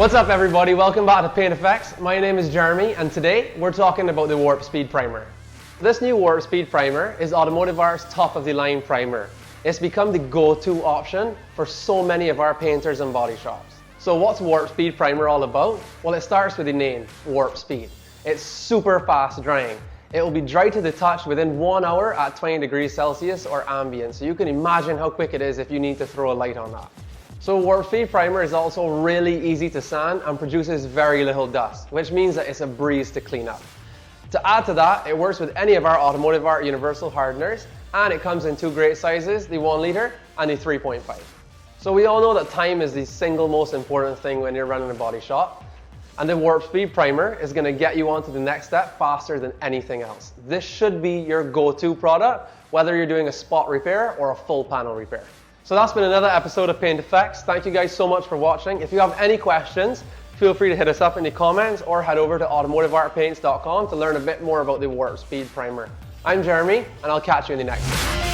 What's up everybody, welcome back to Paint Effects. My name is Jeremy and today we're talking about the Warp Speed Primer. This new Warp Speed Primer is Automotive's top of the line primer. It's become the go-to option for so many of our painters and body shops. So what's Warp Speed Primer all about? Well, it starts with the name, Warp Speed. It's super fast drying. It will be dry to the touch within 1 hour at 20 degrees Celsius or ambient. So you can imagine how quick it is if you need to throw a light on that. So Warp Speed Primer is also really easy to sand and produces very little dust, which means that it's a breeze to clean up. To add to that, it works with any of our Automotive Art universal hardeners, and it comes in two great sizes, the 1 litre and the 3.5. So we all know that time is the single most important thing when you're running a body shop, and the Warp Speed Primer is going to get you onto the next step faster than anything else. This should be your go-to product, whether you're doing a spot repair or a full panel repair. So that's been another episode of Paint Effects. Thank you guys so much for watching. If you have any questions, feel free to hit us up in the comments or head over to automotiveartpaints.com to learn a bit more about the Warp Speed Primer. I'm Jeremy, and I'll catch you in the next one.